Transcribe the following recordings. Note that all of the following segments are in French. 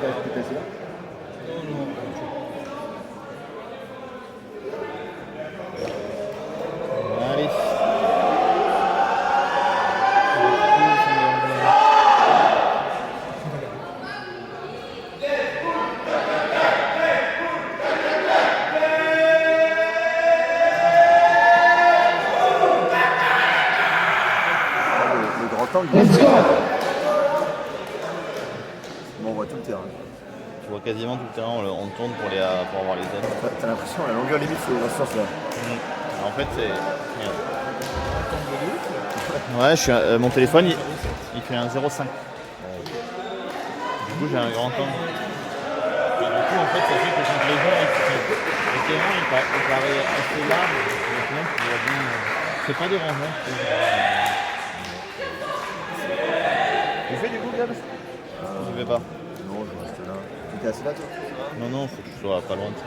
là. Allez. Le grand angle. Bon, on voit tout le terrain. Tu vois quasiment tout le terrain, on tourne pour avoir les zones. T'as l'impression la longueur limite c'est dans ce sens là. En fait c'est... Merde. Ouais, mon téléphone il fait un 0,5. Du coup j'ai un grand angle. Et du coup en fait ça fait que quand les gens le terrain il paraît assez large. Mais sinon tu vois bien... C'est pas dérangeant. Tu fais du coup Gab? Je vais pas. Non, je reste là. T'étais assis là toi? Non, faut que je sois pas loin de ça.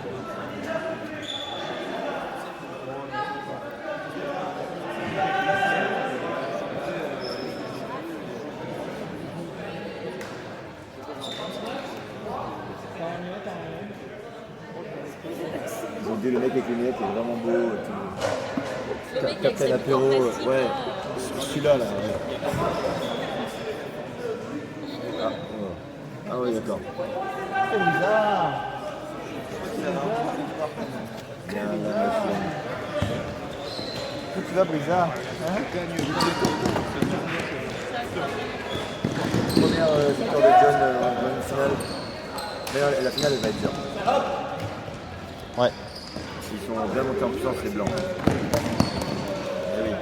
Ils ont dit le mec avec les lunettes est vraiment beau. Captain Apéro, ouais. Celui-là là. Ouais. Ah oui d'accord. C'est bizarre. Où tu vas Brizard? Première victoire de John dans une finale. D'ailleurs la finale elle va être dure. Ouais. Ils sont bien montés en puissance les blancs. Eh oui.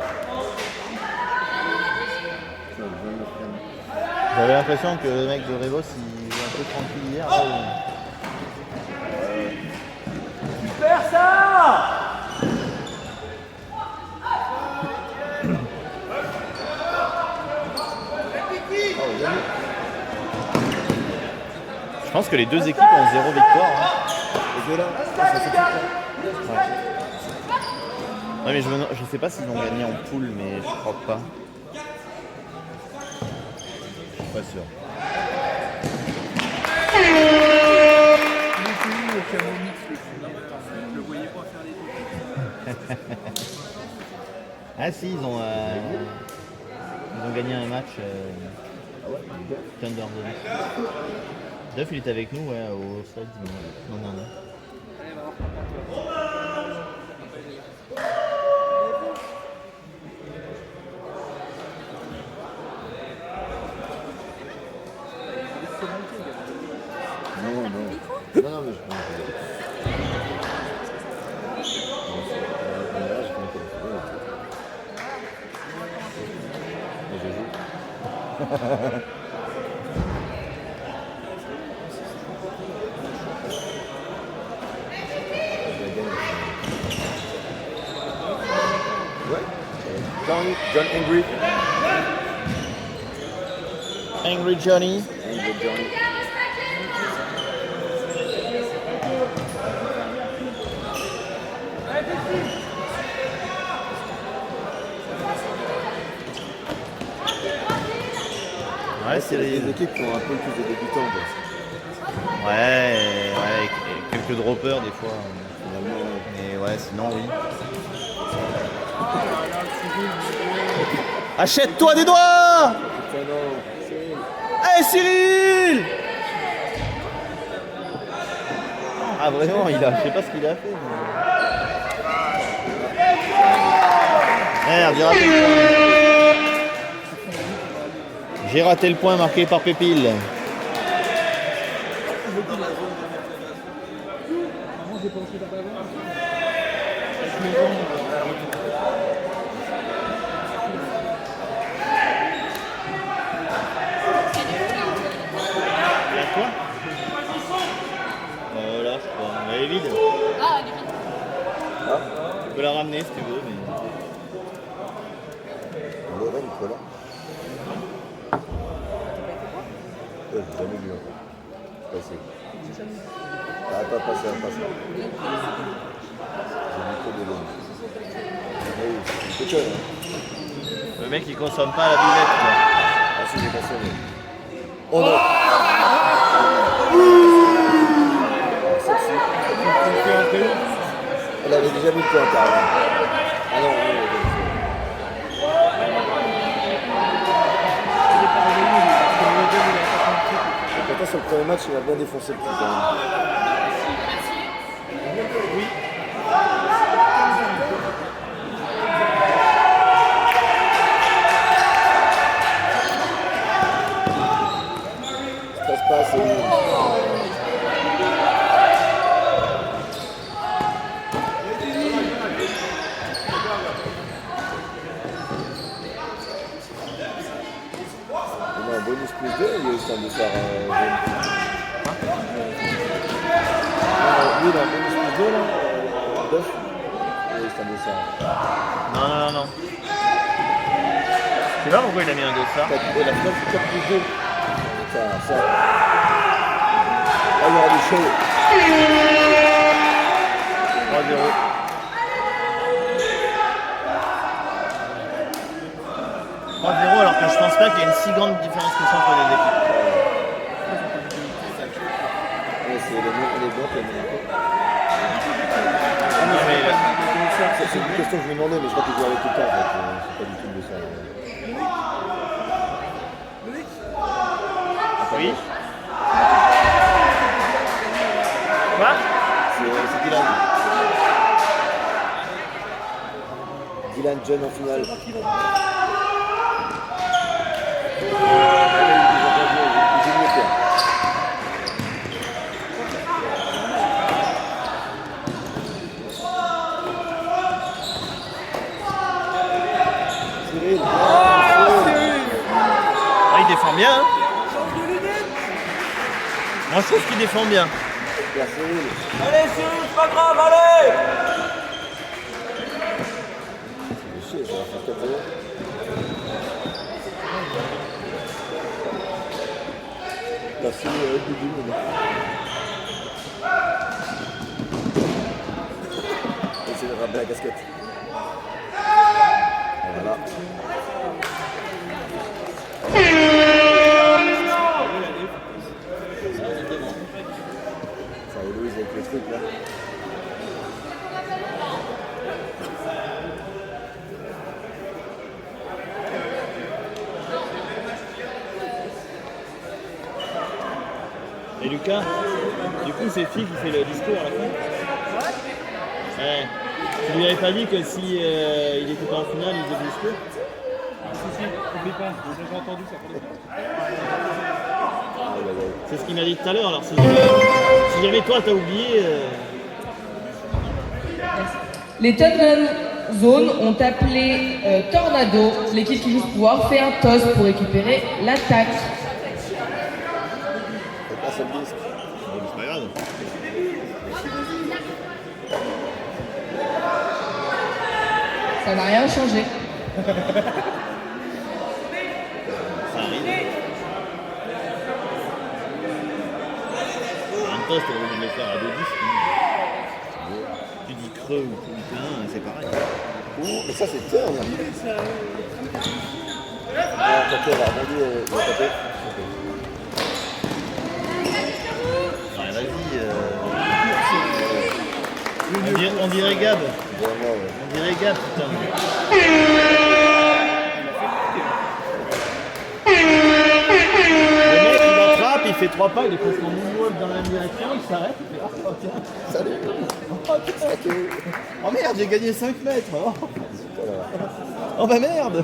J'avais l'impression que le mec de Rebos il est un peu tranquille hier. Super ça! Je pense que les deux équipes ont 0 victoire. Hein. Les deux là, ça c'est tout. Ouais, mais je sais pas s'ils ont gagné en poule, mais je crois pas. Je suis pas sûr. Ah si, ils ont gagné un match Thunder Zone. Duff il était avec nous ouais, au stade. Non. Non, mais je peux John Angry. Angry Johnny. Angry Johnny. Ouais, c'est les équipes qui ont un peu plus de débutants. Ouais, quelques droppers des fois. Mais ouais, sinon oui. Achète-toi des doigts! Hey Cyril! Ah vraiment, je sais pas ce qu'il a fait. Mais... Merde, j'ai raté le point marqué par Pépile. Quoi? Là, je crois. Elle est vide. Ah, elle est vide. Ah. Tu peux la ramener si tu veux. Mais... Nicolas. J'ai jamais vu encore. Passer. Ah, pas ça. J'ai vu que des longues. Oui, c'est que hein. Le mec il consomme pas la buvette quoi. Ah si, j'ai consommé. Oh non! toi carrément. Ah non, oui, pourtant sur le premier match, il a bien défoncé le petit quand même. Ça se passe. On a un bonus plus 2, il est en train de faire lui, il a un bonus plus 2 là, Buff. Il est en train de faire. Non. Je sais pas pourquoi il a mis un 2 ça. Et la finale, c'est 4 plus 2. Ça. Là, il y aura du show. 3-0. Alors que je pense pas qu'il y ait une si grande différence que ça entre les équipes. Ouais, c'est les blocs, les Monaco. Non, mais C'est une question que je me demandais, mais je crois qu'ils jouent avec tout le temps. En fait. C'est pas du tout de ça. oui. Quoi? C'est Dylan. Dylan John en finale. Il défend bien. Hein. Moi je trouve qu'il défend bien. Allez, c'est pas grave, allez! C'est chier, ça va faire 4-0. T'as fini avec du boulot. Essaye de ramener la casquette. Voilà. Ça va Louise avec le truc là. Et Lucas, du coup c'est Phil qui fait le discours à la fin. Ouais. Tu lui avais pas dit que si il était pas en finale, il faisait le discours? Si, n'oublie pas, j'ai entendu ça. C'est ce qu'il m'a dit tout à l'heure, alors si jamais toi t'as oublié... Les Tottenham Zone ont appelé Tornado, l'équipe qui joue ce pouvoir, fait un toss pour récupérer l'attaque. C'est pas ça le disque. Bon, c'est pas grave. Ça n'a rien changé. Ça arrive. En même temps, c'était obligé de le faire à 2-10. Tu dis creux ou plein, c'est pareil. Ouh, mais ça c'est turn. Ah, Taté, elle a rebondi, il va taper. Ouais, vas-y. On dirait Gab. Vraiment, ouais. On dirait Gab, putain. Le mec, il attrape, il fait 3 pas, il est presque en moonwalk dans la même direction, il s'arrête, il fait oh tiens. Salut. Oh putain. Oh merde, j'ai gagné 5 mètres. Oh, Voilà. oh bah merde.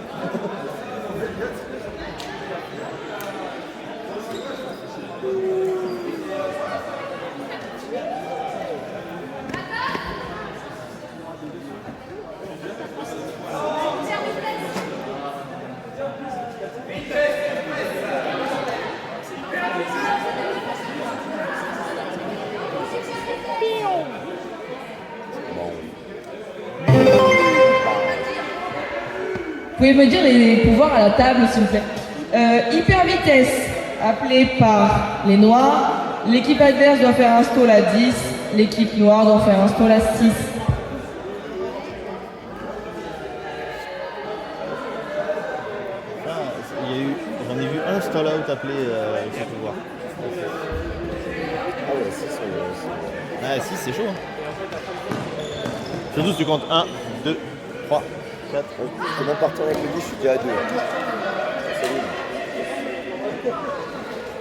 Vous pouvez me dire les pouvoirs à la table, s'il vous plaît. Hyper vitesse, appelé par les noirs. L'équipe adverse doit faire un stall à 10. L'équipe noire doit faire un stall à 6. J'en ai vu un stall out appelé avec ce pouvoir. Ah ouais, 6, Ah, 6 c'est chaud. Hein. Surtout si tu comptes 1, 2, 3, 4. Je peux même partir avec le 10, je suis déjà à 2.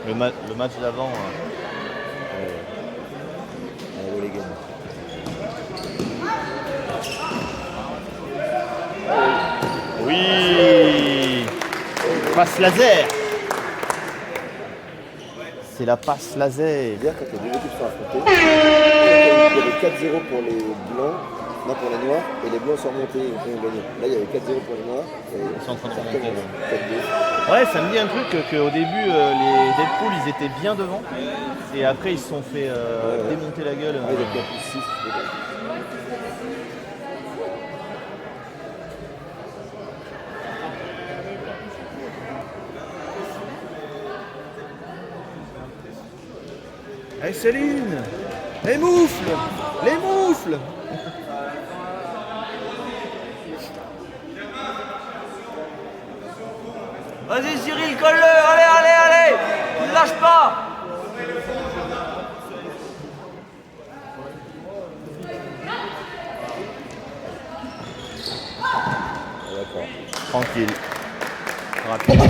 Le match d'avant. Allez, les gars. Oui. Passe laser. C'est la passe laser. Hier, quand les deux équipes sont affrontées, il y avait 4-0 pour les blancs, non pour les noirs, et les blancs sont remontés et ont gagné. Là, il y avait 4-0 pour les noirs, et Ils sont en train de ça remonter. recommence. 4-2. Ouais, ça me dit un truc qu'au début, les Deadpool, ils étaient bien devant. Et après, ils se sont fait démonter la gueule. Ah, il y a plus 6. Hey Céline, les moufles. Les moufles. Vas-y Cyril, colle-le. Allez, allez, allez. Ne lâche pas. D'accord. Tranquille. Rapide.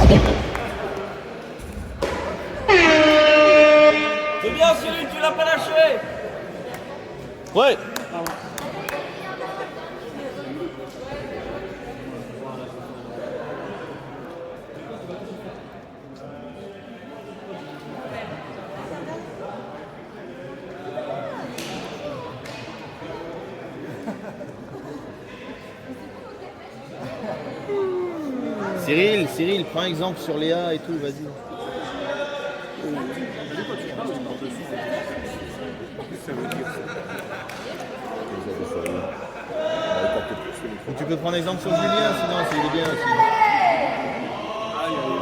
C'est bien Cyril, tu l'as pas lâché. Ouais. Cyril, prends exemple sur Léa et tout, vas-y. Ou tu peux prendre exemple sur Julien, sinon il est bien aussi.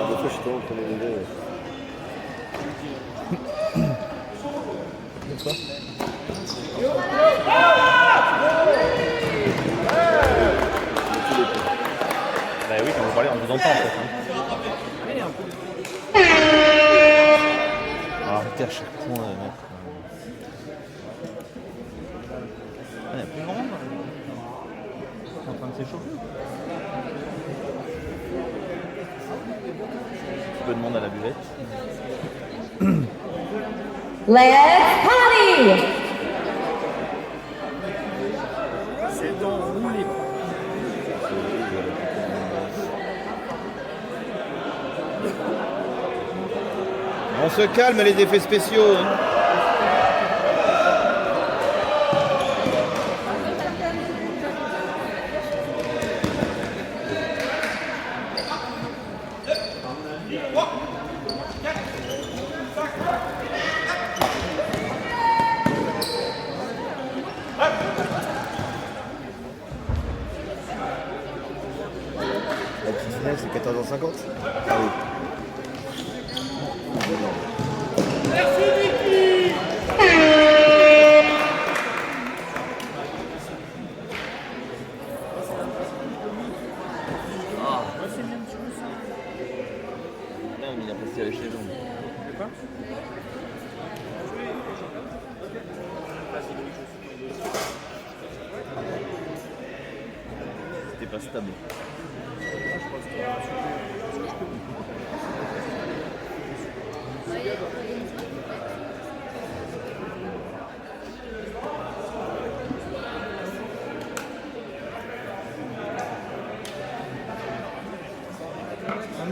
Des fois, je suis tellement au premier degré. Quoi? Bah oui, quand vous parlez, on vous entend en fait. Arrêtez à chaque point, mec. Il n'y a plus grand monde. Ils sont en train de s'échauffer. Un peu de monde à la buvette. Let's party! C'est enroulé. On se calme les effets spéciaux. Hein. La petite finale, c'est 14h50. Ah oui. Non, mais il a passé à l'échelle. C'était pas stable.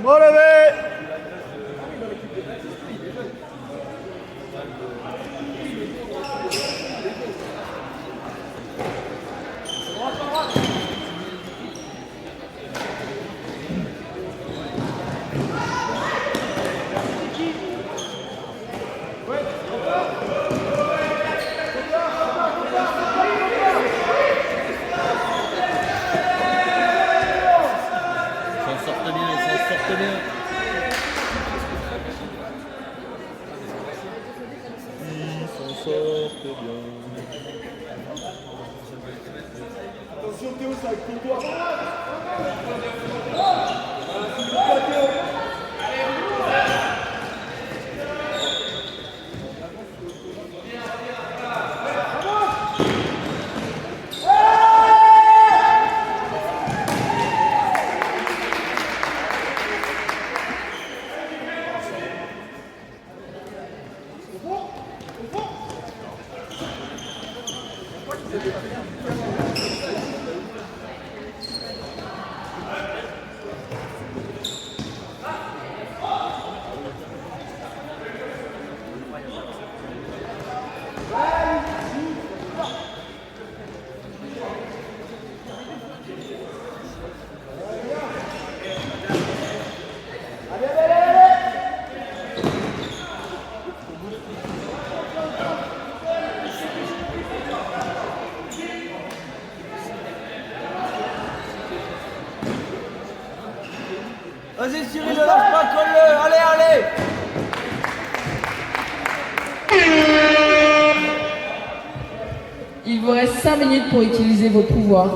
Bon levé. Vas-y Cyril, ne lâche pas, colle-le. Allez, allez. Il vous reste 5 minutes pour utiliser votre pouvoir.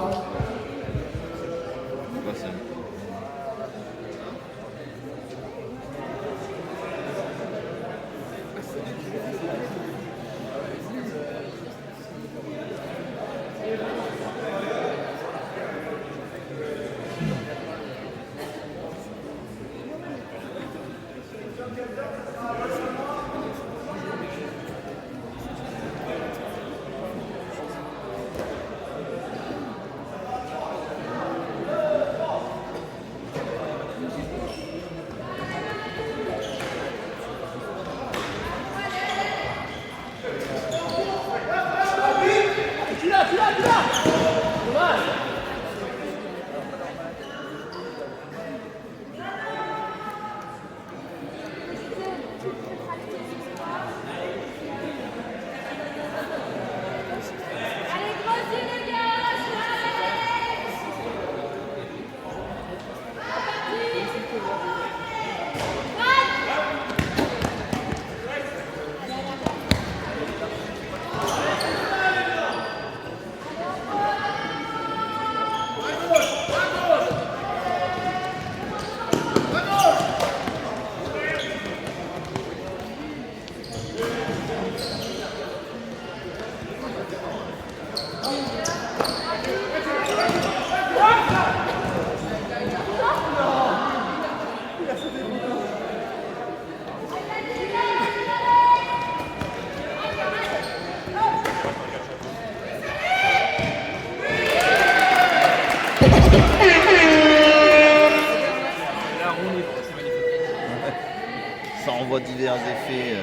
Ça envoie divers effets.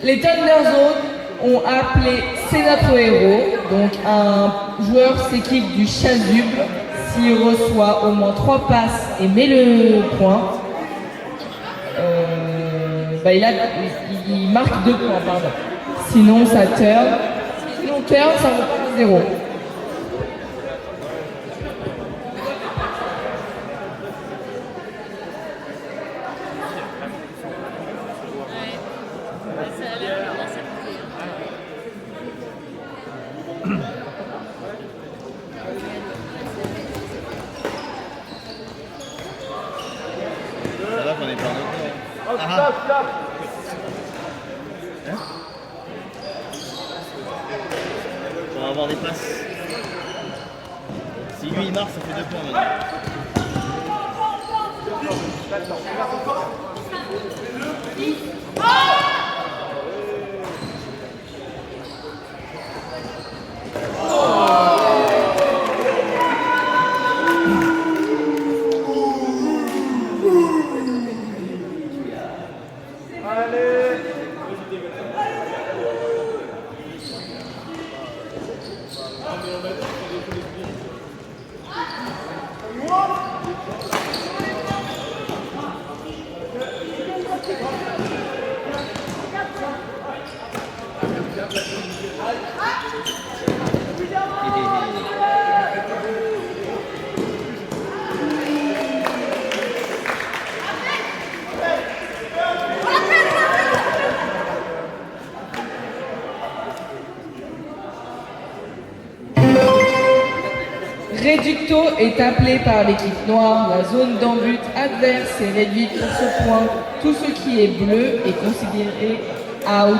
Les Thunderzone ont appelé C'est notre héros, donc un joueur s'équipe du chasuble s'il reçoit au moins 3 passes et met le point. Il marque 2 points, pardon. Sinon ça turn. Sinon turn, ça repart à 0. Ça va qu'on est pas en auto. avoir des passes. Si lui il marque, ça fait 2 points maintenant. Réducto est appelé par l'équipe noire. La zone d'en-but adverse est réduite pour ce point. Tout ce qui est bleu est considéré out.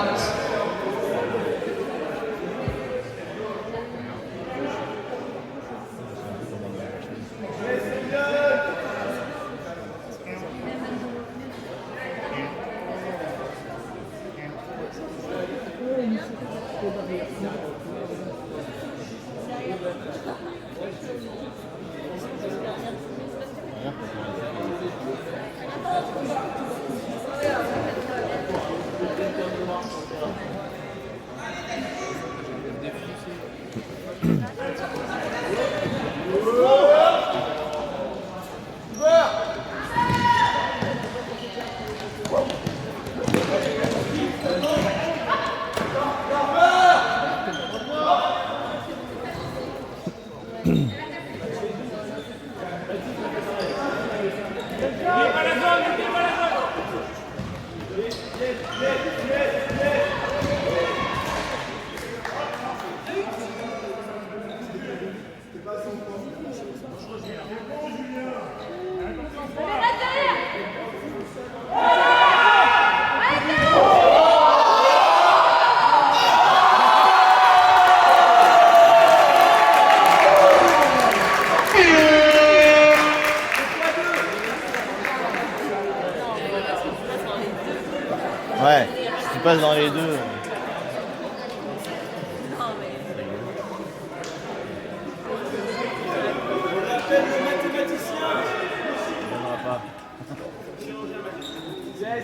Ouais, si tu passes dans les deux.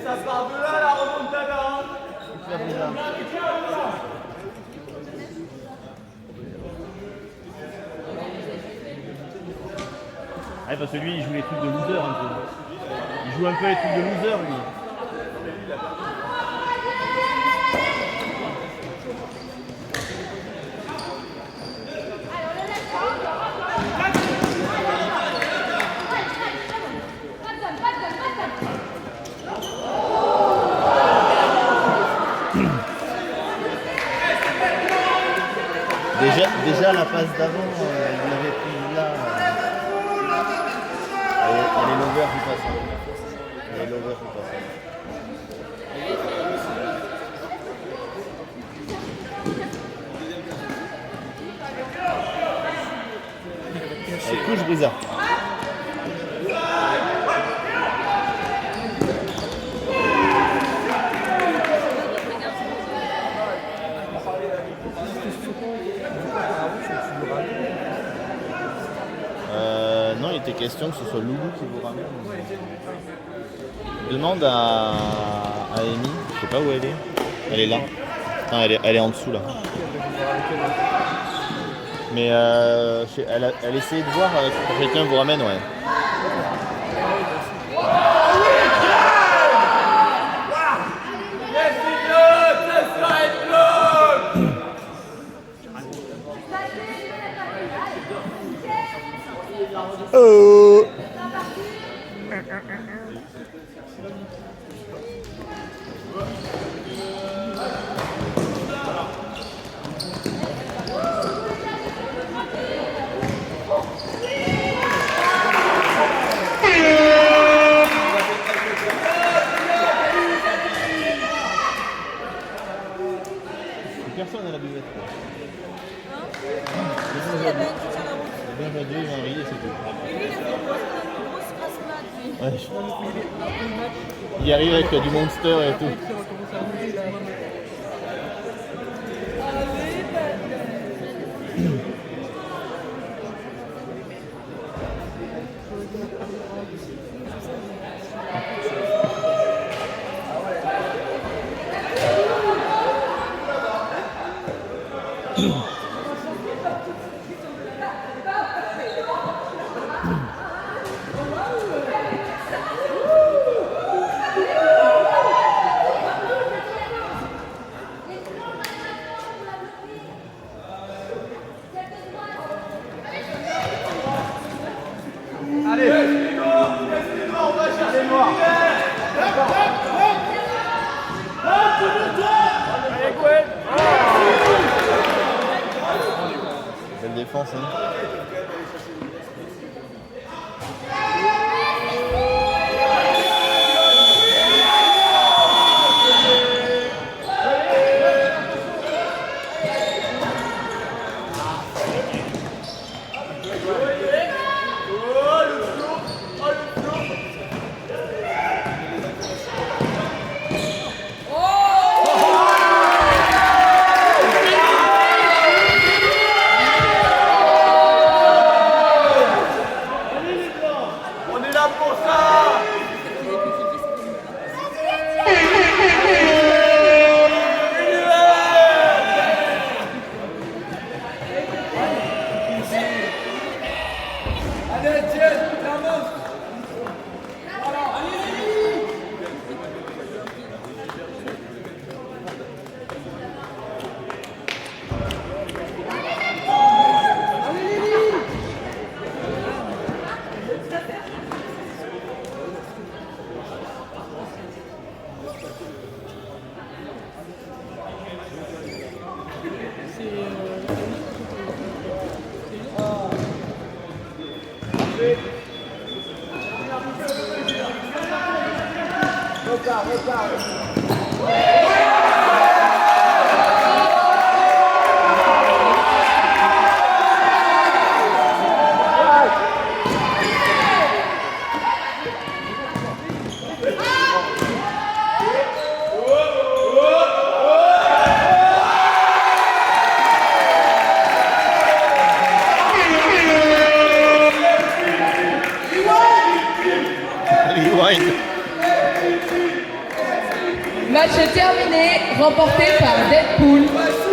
Ça part de là la remontada. Ouais, parce que lui il joue les trucs de loser un peu. Il joue un peu les trucs de loser lui. Déjà la passe d'avant, il l'avait prise là. Elle est l'over qui passe. Elle est l'over qui passe. Elle couche Brisa. Non, il était question que ce soit Loulou qui vous ramène. Demande à Amy, je sais pas où elle est. Elle est là. Enfin, elle est en dessous là. Mais elle essayait de voir pour que quelqu'un vous ramène, ouais. Oh. Personne à la buvette. bien joué à deux, ils ont ri et c'est tout. Ouais. Il arrive avec du Monster et tout. Belle défense, hein. Rewind. Match terminé, remporté par Deadpool.